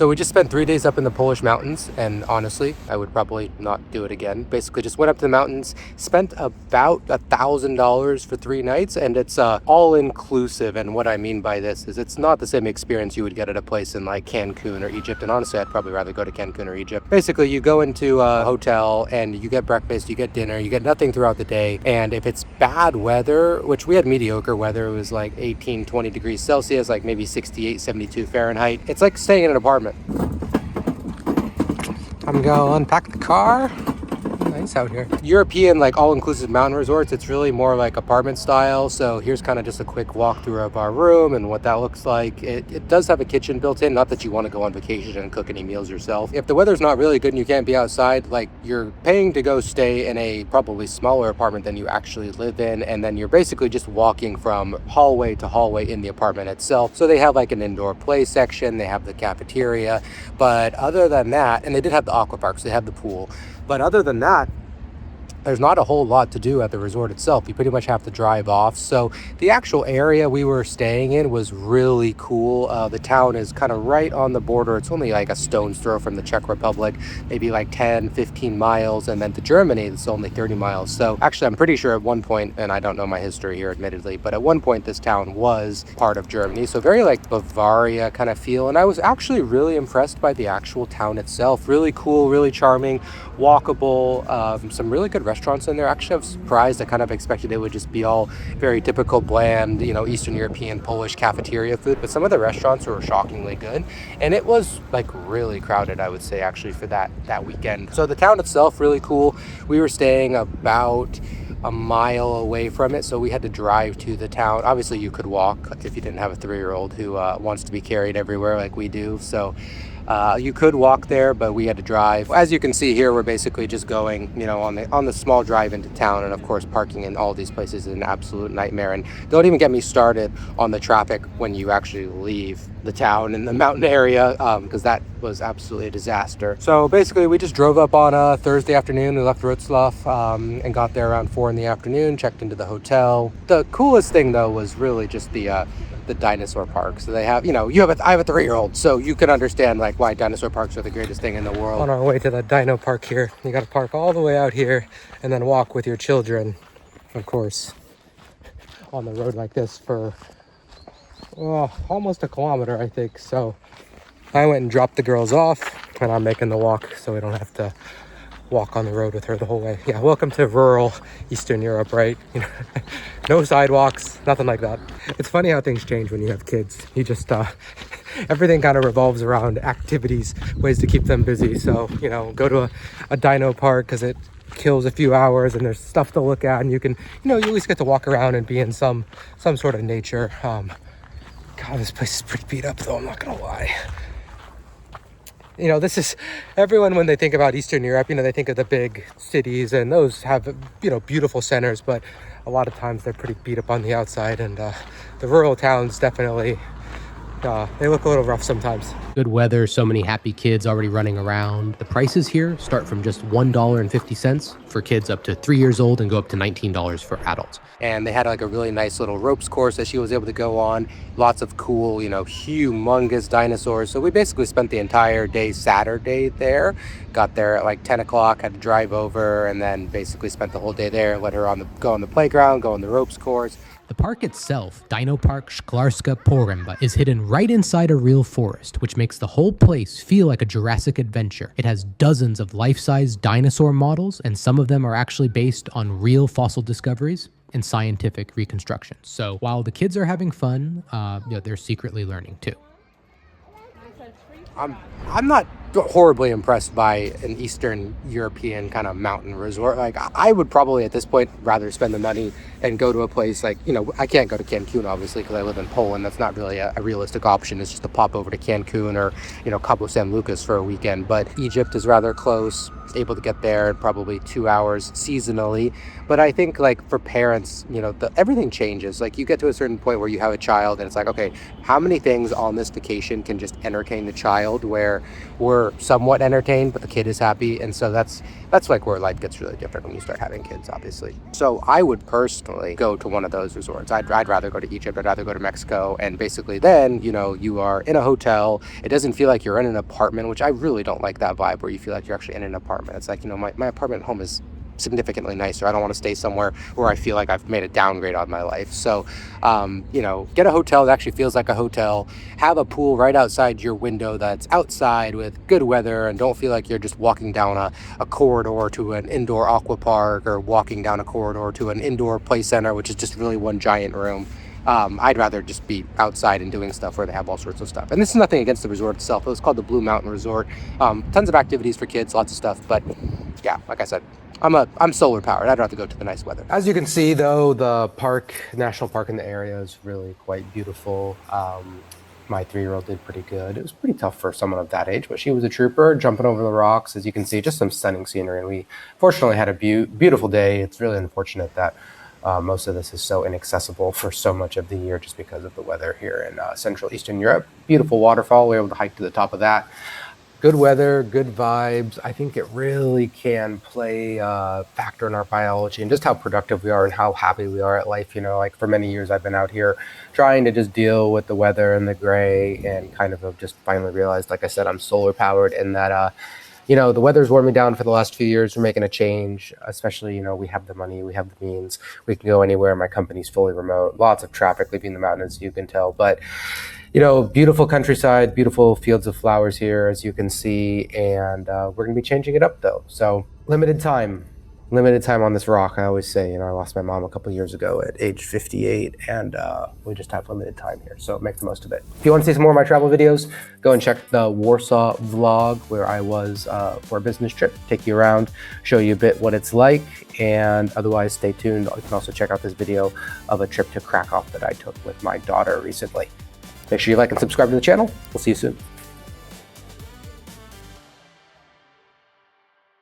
So we just spent 3 days up in the Polish mountains, and honestly, I would probably not do it again. Basically, just went up to the mountains, spent about $1,000 for 3 nights, and it's all inclusive. And what I mean by this is it's not the same experience you would get at a place in like Cancun or Egypt. And honestly, I'd probably rather go to Cancun or Egypt. Basically, you go into a hotel and you get breakfast, you get dinner, you get nothing throughout the day. And if it's bad weather, which we had mediocre weather, it was like 18, 20 degrees Celsius, like maybe 68, 72 Fahrenheit. It's like staying in an apartment. I'm gonna unpack the car. Nice out here. European, like all-inclusive mountain resorts, it's really more like apartment style. So here's kind of just a quick walkthrough of our room and what that looks like. It does have a kitchen built in, not that you want to go on vacation and cook any meals yourself. If the weather's not really good and you can't be outside, like you're paying to go stay in a probably smaller apartment than you actually live in, and then you're basically just walking from hallway to hallway in the apartment itself. So they have like an indoor play section, they have the cafeteria, but other than that, and they did have the aqua park, so they have the pool. But other than that, there's not a whole lot to do at the resort itself. You pretty much have to drive off. So the actual area we were staying in was really cool. The town is kind of right on the border. It's only like a stone's throw from the Czech Republic, maybe like 10, 15 miles. And then to Germany, it's only 30 miles. So actually, I'm pretty sure at one point, and I don't know my history here admittedly, but at one point this town was part of Germany. So very like Bavaria kind of feel. And I was actually really impressed by the actual town itself. Really cool, really charming, walkable, some really good restaurants in there. Actually, I was surprised. I kind of expected it would just be all very typical bland, Eastern European, Polish cafeteria food, but some of the restaurants were shockingly good, and it was like really crowded, I would say, actually, for that weekend. So the town itself, really cool. We were staying about a mile away from it, so we had to drive to the town. Obviously, you could walk if you didn't have a 3-year-old who wants to be carried everywhere like we do. So you could walk there, but we had to drive. As you can see here, we're basically just going, on the small drive into town, and of course, parking in all these places is an absolute nightmare. And don't even get me started on the traffic when you actually leave the town in the mountain area, because that was absolutely a disaster. So basically, we just drove up on a Thursday afternoon. We left Wrocław and got there around 4 in the afternoon. Checked into the hotel. The coolest thing though was really just the dinosaur park. So they have, I have a 3-year-old, so you can understand like why dinosaur parks are the greatest thing in the world. On our way to the dino park here, you got to park all the way out here and then walk with your children, of course, on the road like this for almost a kilometer, I think. So I went and dropped the girls off, and I'm making the walk so we don't have to walk on the road with her the whole way. Yeah, welcome to rural Eastern Europe, right? No sidewalks, nothing like that. It's funny how things change when you have kids. You just everything kind of revolves around activities, ways to keep them busy. So go to a dino park because it kills a few hours and there's stuff to look at, and you can you at least get to walk around and be in some sort of nature. God, this place is pretty beat up though, I'm not gonna lie. This is everyone, when they think about Eastern Europe, they think of the big cities, and those have, beautiful centers, but a lot of times they're pretty beat up on the outside, and the rural towns definitely, they look a little rough sometimes. Good weather, so many happy kids already running around. The prices here start from just $1.50 for kids up to 3 years old and go up to $19 for adults. And they had like a really nice little ropes course that she was able to go on. Lots of cool, humongous dinosaurs. So we basically spent the entire day Saturday there. Got there at like 10 o'clock, had to drive over, and then basically spent the whole day there. Let her go on the playground, go on the ropes course. The park itself, Dino Park Szklarska Poręba, is hidden right inside a real forest, which makes the whole place feel like a Jurassic adventure. It has dozens of life-size dinosaur models, and some of them are actually based on real fossil discoveries and scientific reconstructions. So while the kids are having fun, they're secretly learning too. I'm not horribly impressed by an Eastern European kind of mountain resort. Like, I would probably at this point rather spend the money and go to a place like, I can't go to Cancun obviously because I live in Poland. That's not really a realistic option. It's just to pop over to Cancun or, Cabo San Lucas for a weekend. But Egypt is rather close. able to get there in probably 2 hours seasonally. But I think like for parents, everything changes. Like you get to a certain point where you have a child and it's like, okay, how many things on this vacation can just entertain the child where we're somewhat entertained, but the kid is happy. And so that's like where life gets really different when you start having kids, obviously. So I would personally go to one of those resorts. I'd rather go to Egypt. I'd rather go to Mexico. And basically then, you are in a hotel. It doesn't feel like you're in an apartment, which I really don't like that vibe where you feel like you're actually in an apartment. It's like, my apartment home is significantly nicer. I don't want to stay somewhere where I feel like I've made a downgrade on my life. So, get a hotel that actually feels like a hotel. Have a pool right outside your window that's outside with good weather, and don't feel like you're just walking down a corridor to an indoor aqua park or walking down a corridor to an indoor play center, which is just really one giant room. I'd rather just be outside and doing stuff where they have all sorts of stuff. And this is nothing against the resort itself. It was called the Blue Mountain Resort. Tons of activities for kids, lots of stuff. But yeah, like I said, I'm solar powered. I'd rather go to the nice weather. As you can see, though, the national park in the area is really quite beautiful. My 3-year-old did pretty good. It was pretty tough for someone of that age, but she was a trooper, jumping over the rocks. As you can see, just some stunning scenery. And we fortunately had a beautiful day. It's really unfortunate that most of this is so inaccessible for so much of the year just because of the weather here in Central Eastern Europe. Beautiful waterfall. We were able to hike to the top of that. Good weather, good vibes. I think it really can play a factor in our biology and just how productive we are and how happy we are at life. Like for many years I've been out here trying to just deal with the weather and the gray, and kind of have just finally realized, like I said, I'm solar powered, and that the weather's warming down for the last few years. We're making a change, especially, we have the money, we have the means, we can go anywhere. My company's fully remote, lots of traffic leaving the mountains, you can tell, but beautiful countryside, beautiful fields of flowers here, as you can see, and we're going to be changing it up though. So limited time on this rock. I always say, I lost my mom a couple years ago at age 58, and we just have limited time here, so make the most of it. If you want to see some more of my travel videos, go and check the Warsaw vlog where I was for a business trip, take you around, show you a bit what it's like, and otherwise stay tuned. You can also check out this video of a trip to Krakow that I took with my daughter recently. Make sure you like and subscribe to the channel. We'll see you soon.